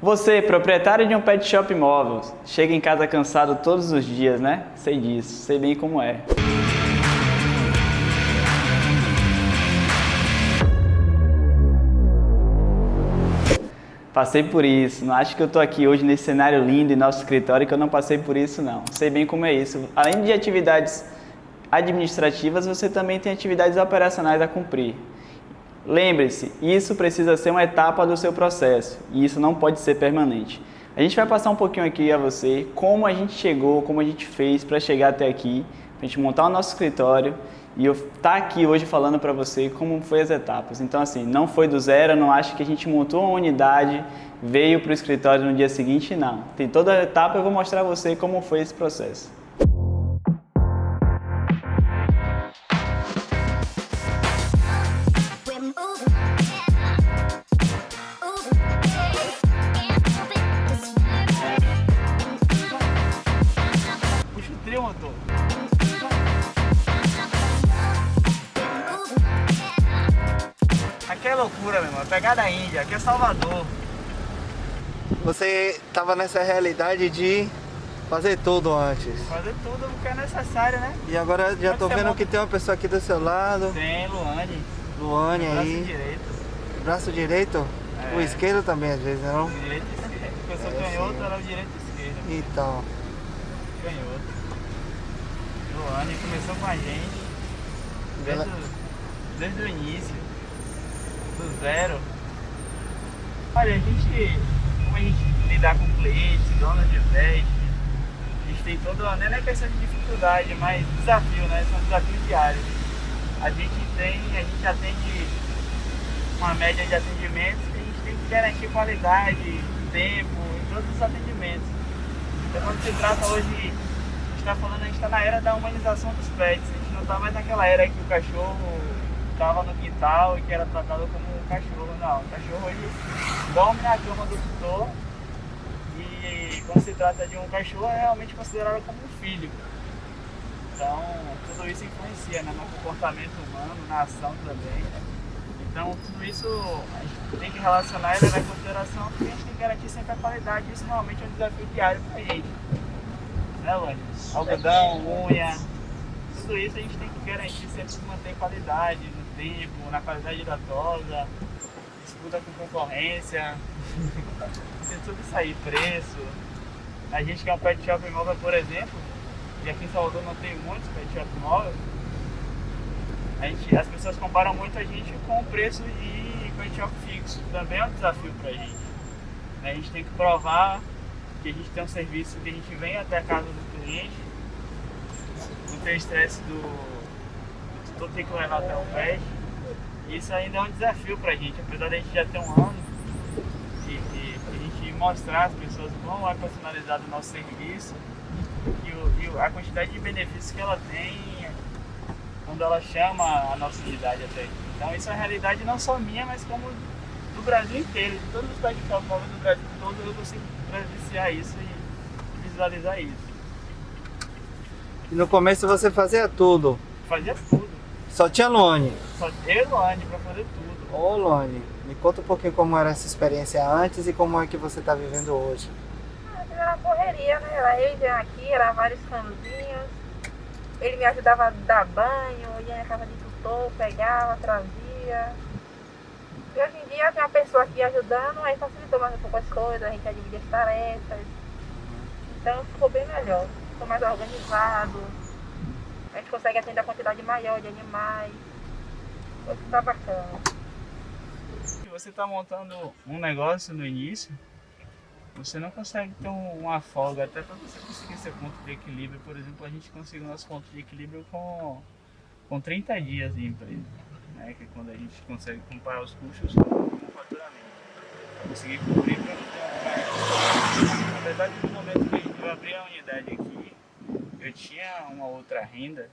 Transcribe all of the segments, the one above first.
Você, proprietário de um pet shop móvel, chega em casa cansado todos os dias, né? Sei disso, sei bem como é. Passei por isso, não acho que eu tô aqui hoje nesse cenário lindo em nosso escritório que eu não passei por isso não. Sei bem como é isso. Além de atividades administrativas, você também tem atividades operacionais a cumprir. Lembre-se, isso precisa ser uma etapa do seu processo e isso não pode ser permanente. A gente vai passar um pouquinho aqui a você como a gente chegou, como a gente fez para chegar até aqui, para a gente montar o nosso escritório e eu estar aqui hoje falando para você como foi as etapas. Então assim, não foi do zero, não acho que a gente montou uma unidade, veio para o escritório no dia seguinte, não. Tem toda a etapa, eu vou mostrar a você como foi esse processo. Puxa o trio, motor. Aqui é loucura, meu irmão. Pegada Índia, aqui é Salvador. Você estava nessa realidade de fazer tudo antes. Fazer tudo o que é necessário, né? E agora já tô vendo que tem uma pessoa aqui do seu lado. Tem, Luane. Luane Braço aí. direito. Braço direito? É. O esquerdo também às vezes, não? Direito e esquerdo. Porque eu sou canhoto, ela é o direito e esquerdo. Então. Canhoto. Luane começou com a gente desde o início, do zero. Olha, como a gente lidar com clientes, donos de pet, a gente tem todo, não é questão de dificuldade, mas desafio, né? São desafios diários. A gente atende uma média de atendimentos e a gente tem que garantir qualidade, tempo, em todos os atendimentos. Então quando se trata hoje, a gente está na era da humanização dos pets, a gente não está mais naquela era que o cachorro estava no quintal e que era tratado como um cachorro, não. O cachorro hoje dorme na cama do tutor e quando se trata de um cachorro é realmente considerado como um filho. Então tudo isso influencia, né, no comportamento humano, na ação também. Então tudo isso a gente tem que relacionar e levar em consideração porque a gente tem que garantir sempre a qualidade. Isso realmente é um desafio diário pra gente. Né, Luane? Algodão, unha, tudo isso a gente tem que garantir sempre manter qualidade no tempo, na qualidade da tosa, disputa com concorrência, tem tudo isso aí, preço. A gente que é um pet shop imóvel, por exemplo, e aqui em Salvador não tem muitos pet shop imóvel, as pessoas comparam muito a gente com o preço de pet shop fixo, também é um desafio pra gente. A gente tem que provar que a gente tem um serviço que a gente vem até a casa do cliente, não tem estresse do tutor ter que levar até o pet. Isso ainda é um desafio pra gente, apesar de a gente já ter um ano e a gente mostrar às pessoas como é personalizado o nosso serviço e a quantidade de benefícios que ela tem quando ela chama a nossa unidade até aqui. Então isso é uma realidade não só minha, mas como do Brasil inteiro, de todos os pet shop móveis do Brasil todo, eu consigo presenciar isso e visualizar isso. E no começo você fazia tudo. Fazia tudo. Só tinha Luane. Só eu e Luane pra fazer tudo. Ô Luane, me conta um pouquinho como era essa experiência antes e como é que você está vivendo hoje. Era uma correria, né? Era eu vinha aqui, era vários cãozinhos. Ele me ajudava a dar banho, ia na casa de tutor, pegava, trazia. E hoje em dia tem uma pessoa aqui ajudando, aí facilitou mais um pouco as coisas, a gente já divide as tarefas. Então ficou bem melhor, ficou mais organizado. A gente consegue atender a quantidade maior de animais. Hoje tá bacana. Se você está montando um negócio no início, você não consegue ter uma folga, até para você conseguir seu ponto de equilíbrio. Por exemplo, a gente conseguiu nosso ponto de equilíbrio com 30 dias de empresa, né? Que é quando a gente consegue comparar os custos com o faturamento. Conseguir cobrir para não ter uma. Na verdade, no momento que eu abri a unidade aqui, eu tinha uma outra renda,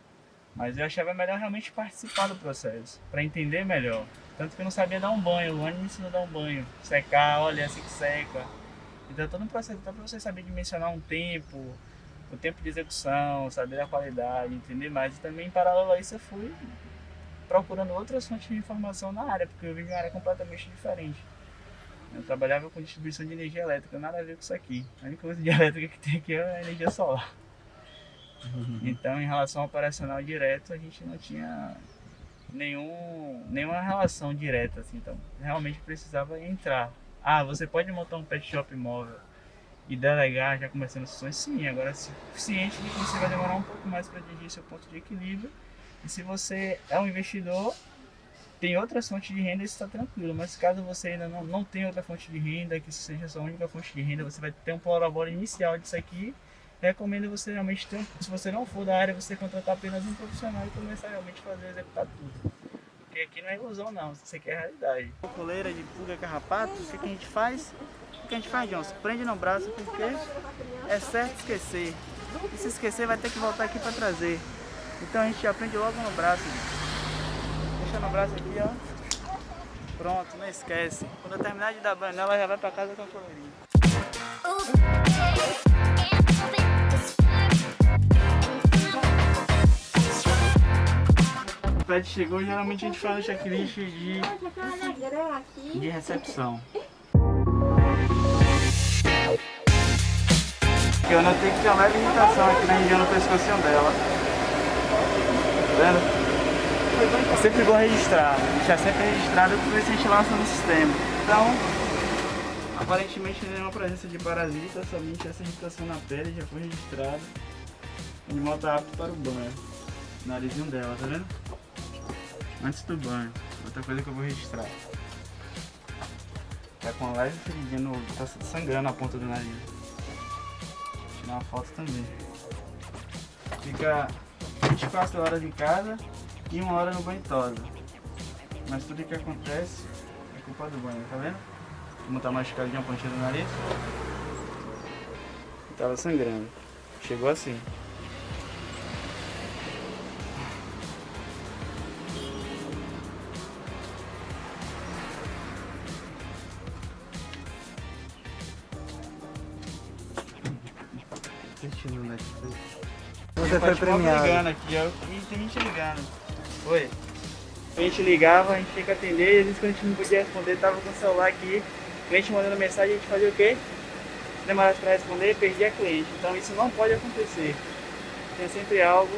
mas eu achava melhor realmente participar do processo, para entender melhor. Tanto que eu não sabia dar um banho, o Luane me ensinou a dar um banho, secar, olha, assim que seca. Então todo um processo, então para você saber dimensionar um tempo, o tempo de execução, saber a qualidade, entender mais. E também em paralelo a isso eu fui procurando outras fontes de informação na área, porque eu vim de uma área completamente diferente. Eu trabalhava com distribuição de energia elétrica, nada a ver com isso aqui. A única coisa de elétrica que tem aqui é a energia solar. Então, em relação ao operacional direto, a gente não tinha nenhuma relação direta, assim. Então, realmente precisava entrar. Ah, você pode montar um pet shop móvel e delegar já começando as sessões? Sim, agora ciente de que você vai demorar um pouco mais para atingir seu ponto de equilíbrio. E se você é um investidor, tem outras fontes de renda, isso está tranquilo. Mas caso você ainda não tenha outra fonte de renda, que isso seja a sua única fonte de renda, você vai ter um prolabore inicial disso aqui. Recomendo você realmente se você não for da área, você contratar apenas um profissional e começar realmente a executar tudo. Porque aqui não é ilusão não, isso aqui é realidade. Coleira de pulga carrapato, o que a gente faz? O que a gente faz, Johnson? Prende no braço porque é certo esquecer. E se esquecer vai ter que voltar aqui para trazer. Então a gente já prende logo no braço. Deixa no braço aqui, ó. Pronto, não esquece. Quando eu terminar de dar banho nela, já vai para casa com a coleirinha. O pet chegou, geralmente a gente faz o checklist de recepção. Eu notei que tem uma leve irritação aqui na região do pescocinho dela. Tá vendo? É sempre bom registrar, deixar sempre registrado para ver se a gente lança no sistema. Então, aparentemente nenhuma presença de parasita, somente essa irritação na pele já foi registrada. O animal está apto para o banho. O narizinho dela, tá vendo? Antes do banho. Outra coisa que eu vou registrar. Tá com uma leve feridinha tá sangrando a ponta do nariz. Vou tirar uma foto também. Fica 24 horas em casa e 1 hora no banho tosa. Mas tudo que acontece é culpa do banho, tá vendo? Como tá machucadinha a pontinha do nariz. Tava sangrando. Chegou assim. Você foi premiado. Ligando aqui, ó. E tem gente ligando. Oi. A gente ligava, a gente tinha que atender e às vezes quando a gente não podia responder, tava com o celular aqui, o cliente mandando mensagem, a gente fazia o quê? Se demorasse para responder, perdia a cliente. Então isso não pode acontecer. Tem sempre alguém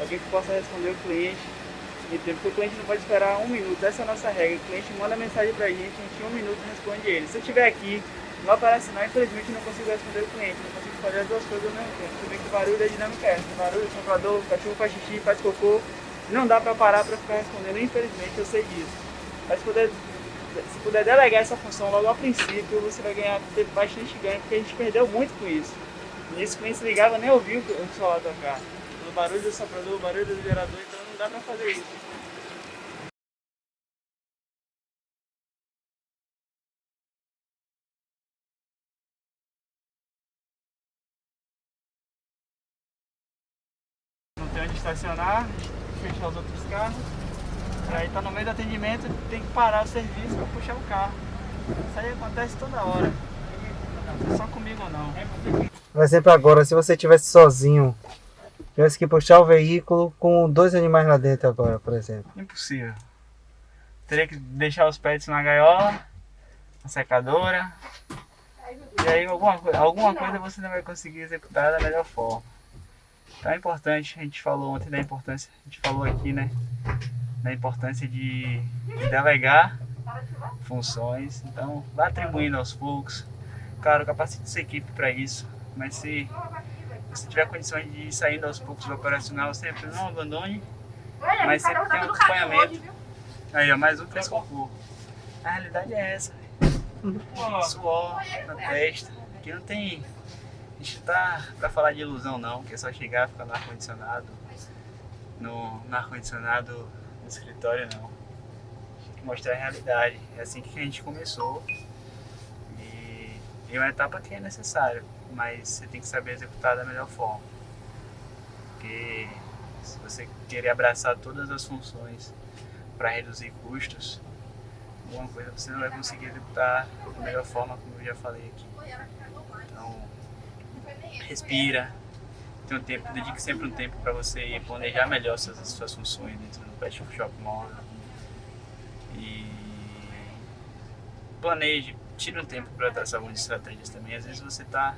que possa responder o cliente. Porque o cliente não pode esperar 1 minuto, essa é a nossa regra. O cliente manda mensagem pra gente em 1 minuto responde ele. Se eu estiver aqui, não aparece não, infelizmente não consigo responder o cliente, não consigo fazer as duas coisas ao mesmo tempo. Tudo bem que o barulho é dinâmica essa. O barulho, o soprador, o cachorro faz xixi, faz cocô. Não dá pra parar pra ficar respondendo, infelizmente eu sei disso. Mas se puder delegar essa função logo ao princípio, você vai ter bastante ganho, porque a gente perdeu muito com isso. E esse cliente se ligava nem ouviu o celular tocar. O barulho do soprador, o barulho do gerador, então não dá pra fazer isso. Não tem onde estacionar, fechar os outros carros. E aí tá no meio do atendimento, tem que parar o serviço para puxar o carro. Isso aí acontece toda hora. Não é só comigo não. Por exemplo, agora, se você estivesse sozinho, tivesse que puxar o veículo com 2 animais lá dentro agora, por exemplo. Impossível. Teria que deixar os pets na gaiola, na secadora. E aí alguma coisa você não vai conseguir executar da melhor forma. Então é importante, a gente falou ontem da importância, a gente falou aqui, né? Da importância de delegar funções. Então vá atribuindo aos poucos. Claro, capacite sua equipe para isso. Mas se você tiver condições de ir saindo aos poucos do operacional, sempre não abandone. Mas sempre tem um acompanhamento. Aí, ó, mais um que fez cocô. A realidade é essa. Suor na testa. Aqui não tem. A gente tá pra falar de ilusão não, que é só chegar e ficar no ar-condicionado. No ar-condicionado no escritório não. Tem que mostrar a realidade. É assim que a gente começou. E é uma etapa que é necessário, mas você tem que saber executar da melhor forma. Porque se você querer abraçar todas as funções para reduzir custos, alguma coisa você não vai conseguir executar da melhor forma, como eu já falei aqui. Então, respira, tem um tempo, dedique sempre um tempo para você planejar melhor suas funções dentro do pet shop móvel. planeje, tire um tempo para traçar algumas estratégias também. Às vezes você está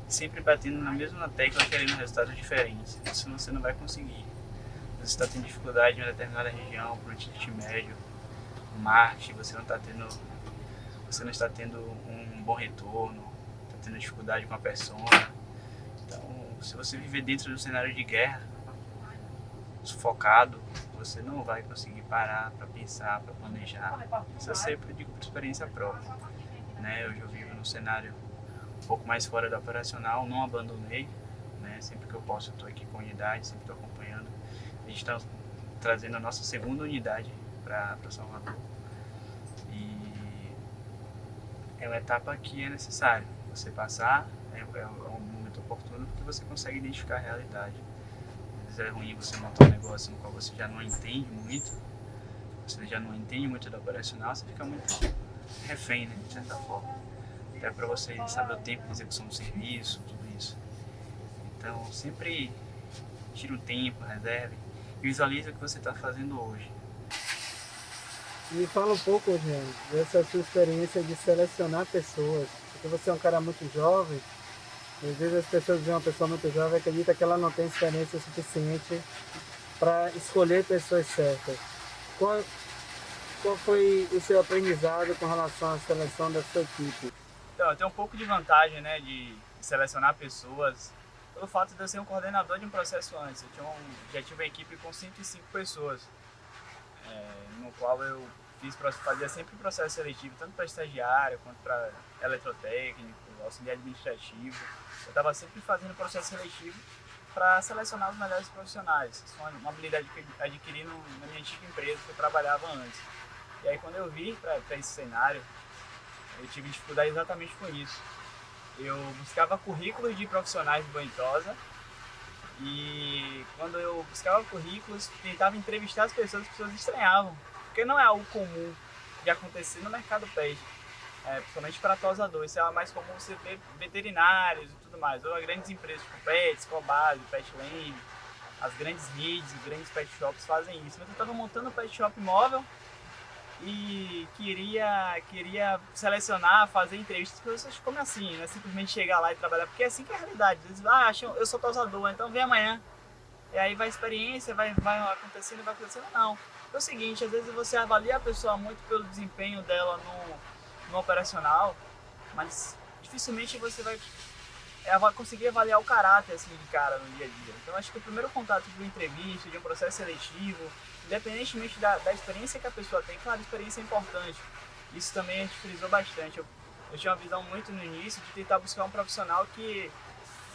sempre batendo na mesma tecla, querendo resultados diferentes. Isso você não vai conseguir. Você está tendo dificuldade em uma determinada região, para um ticket médio, marketing, você não está tendo um bom retorno, está tendo dificuldade com a persona. Então, se você viver dentro do cenário de guerra, sufocado, você não vai conseguir parar para pensar, para planejar. Isso eu sempre digo por experiência própria. Né? Eu já vivo num cenário um pouco mais fora do operacional, não abandonei. Né? Sempre que eu posso, eu estou aqui com a unidade, sempre estou acompanhando. A gente está trazendo a nossa segunda unidade para Salvador. E é uma etapa que é necessário você passar, é um momento oportuno porque você consegue identificar a realidade. Às vezes é ruim você montar um negócio no qual você já não entende muito, da operacional, você fica muito refém, né, de certa forma. Até para você saber o tempo de execução do serviço, tudo isso. Então, sempre tire um tempo, reserve, visualize o que você está fazendo hoje. Me fala um pouco, gente, dessa sua experiência de selecionar pessoas, porque você é um cara muito jovem, e às vezes as pessoas veem uma pessoa muito jovem e acreditam que ela não tem experiência suficiente para escolher pessoas certas. Qual foi o seu aprendizado com relação à seleção da sua equipe? Então, eu tenho um pouco de vantagem, né, de selecionar pessoas pelo fato de eu ser um coordenador de um processo antes. Já tive uma equipe com 105 pessoas, no qual eu fazia sempre processo seletivo, tanto para estagiário quanto para eletrotécnico, auxiliar administrativo. Eu estava sempre fazendo processo seletivo para selecionar os melhores profissionais. Isso é uma habilidade que eu adquiri na minha antiga empresa que eu trabalhava antes. E aí quando eu vim para esse cenário, eu tive dificuldade exatamente com isso. Eu buscava currículos de profissionais de Banho e Tosa, e quando eu buscava currículos, tentava entrevistar as pessoas estranhavam, porque não é algo comum de acontecer no mercado pet, principalmente para tosador. Isso é mais comum você ver veterinários e tudo mais, ou grandes empresas tipo Pets, Cobase, Petland, as grandes redes, os grandes pet shops fazem isso. Mas eu estava montando um pet shop móvel e queria selecionar, fazer entrevistas para pessoas como assim, não é simplesmente chegar lá e trabalhar, porque é assim que é a realidade. Às vezes, acham, eu sou tosador, então vem amanhã. E aí vai a experiência, vai acontecendo. Não. É o seguinte, às vezes você avalia a pessoa muito pelo desempenho dela no operacional, mas dificilmente você vai conseguir avaliar o caráter assim, de cara no dia a dia. Então acho que o primeiro contato de uma entrevista, de um processo seletivo, independentemente da experiência que a pessoa tem, claro, a experiência é importante. Isso também a gente frisou bastante. Eu tinha uma visão muito no início de tentar buscar um profissional que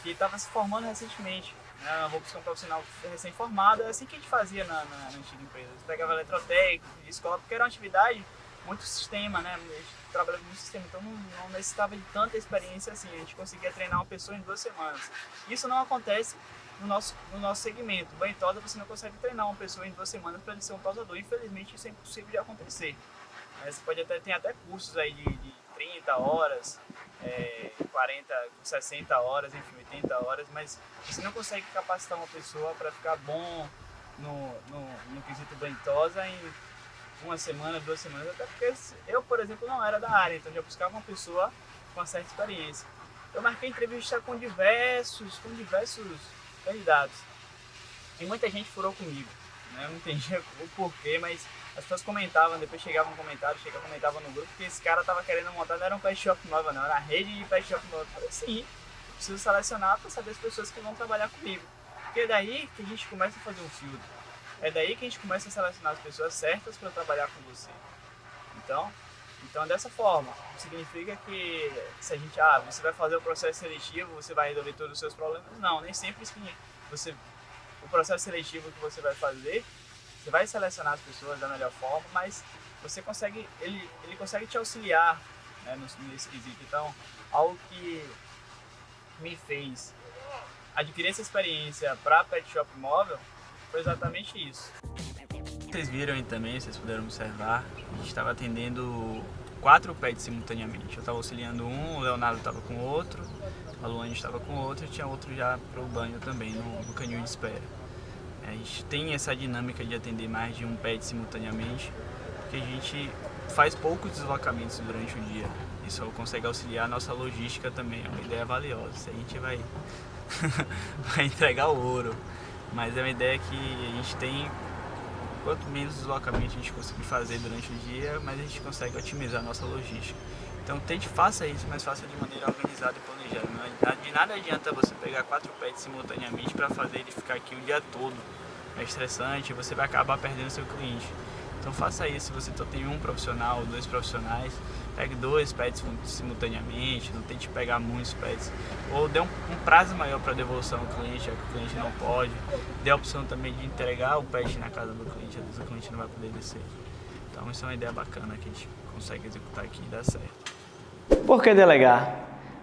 estava se formando recentemente. Eu vou buscar um profissional recém-formado, é assim que a gente fazia na antiga empresa. Você pegava eletrotécnico, escola, porque era uma atividade muito sistema, né? A gente trabalha com muito sistema, então não necessitava de tanta experiência assim. A gente conseguia treinar uma pessoa em 2 semanas. Isso não acontece no nosso segmento. Banho e tosa, você não consegue treinar uma pessoa em 2 semanas para ele ser um tosador. Infelizmente, isso é impossível de acontecer. Você pode ter até cursos aí de 30 horas, 40, 60 horas, enfim, 80 horas, mas você não consegue capacitar uma pessoa para ficar bom no quesito banho e tosa em 1 semana, 2 semanas, até porque eu, por exemplo, não era da área, então já buscava uma pessoa com uma certa experiência. Eu marquei entrevista com diversos candidatos e muita gente furou comigo, né? Eu não entendia o porquê, mas as pessoas comentavam, depois chegava um comentário, comentava no grupo que esse cara tava querendo montar, não era um pet shop nova não, era a rede de pet shop nova. Eu falei, sim, preciso selecionar para saber as pessoas que vão trabalhar comigo, porque é daí que a gente começa a fazer um filtro, é daí que a gente começa a selecionar as pessoas certas para trabalhar com você. Então dessa forma, significa que se a gente, você vai fazer o processo seletivo, você vai resolver todos os seus problemas, não, nem sempre o processo seletivo que você vai fazer, você vai selecionar as pessoas da melhor forma, mas ele consegue te auxiliar, né, nesse quesito. Então, algo que me fez adquirir essa experiência para pet shop móvel foi exatamente isso. Vocês viram aí também, vocês puderam observar, a gente estava atendendo 4 pets simultaneamente. Eu estava auxiliando um, o Leonardo estava com outro, a Luane estava com outro e tinha outro já para o banho também, no canil de espera. A gente tem essa dinâmica de atender mais de um pet simultaneamente, porque a gente faz poucos deslocamentos durante o dia. Isso consegue auxiliar a nossa logística também, é uma ideia valiosa. Isso a gente vai, vai entregar o ouro, mas é uma ideia que a gente tem, quanto menos deslocamento a gente conseguir fazer durante o dia, mais a gente consegue otimizar a nossa logística. Então faça isso, mas faça de maneira organizada e planejada. De nada adianta você pegar 4 pets simultaneamente para fazer ele ficar aqui o dia todo. É estressante e você vai acabar perdendo seu cliente. Então faça isso, se você só tem um profissional ou 2 profissionais, pegue 2 pets simultaneamente, não tente pegar muitos pets. Ou dê um prazo maior para devolução ao cliente, já que o cliente não pode. Dê a opção também de entregar o pet na casa do cliente, às vezes o cliente não vai poder descer. Então isso é uma ideia bacana que a gente consegue executar aqui e dá certo. Por que delegar?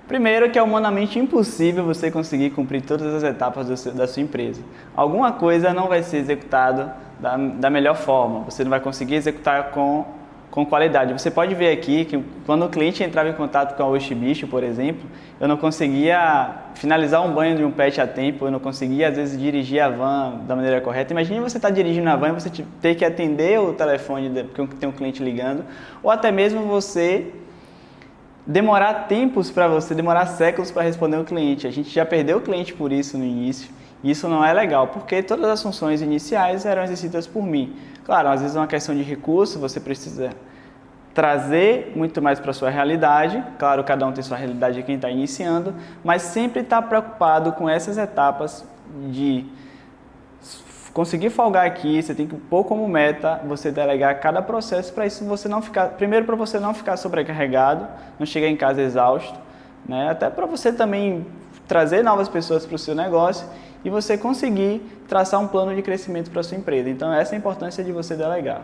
Primeiro que é humanamente impossível você conseguir cumprir todas as etapas da sua empresa. Alguma coisa não vai ser executada da melhor forma, você não vai conseguir executar com qualidade. Você pode ver aqui que quando o cliente entrava em contato com a Oxibicho, por exemplo, eu não conseguia finalizar um banho de um pet a tempo, eu não conseguia às vezes dirigir a van da maneira correta. Imagine você estar dirigindo a van e você ter que atender o telefone porque tem um cliente ligando, ou até mesmo você demorar demorar séculos para responder um cliente. A gente já perdeu o cliente por isso no início. E isso não é legal, porque todas as funções iniciais eram exercidas por mim. Claro, às vezes é uma questão de recurso, você precisa trazer muito mais para a sua realidade. Claro, cada um tem sua realidade de quem está iniciando, mas sempre estar preocupado com essas etapas de conseguir folgar aqui. Você tem que pôr como meta você delegar cada processo para isso você não ficar, primeiro para você não ficar sobrecarregado, não chegar em casa exausto, né? Até para você também trazer novas pessoas para o seu negócio e você conseguir traçar um plano de crescimento para a sua empresa. Então essa é a importância de você delegar.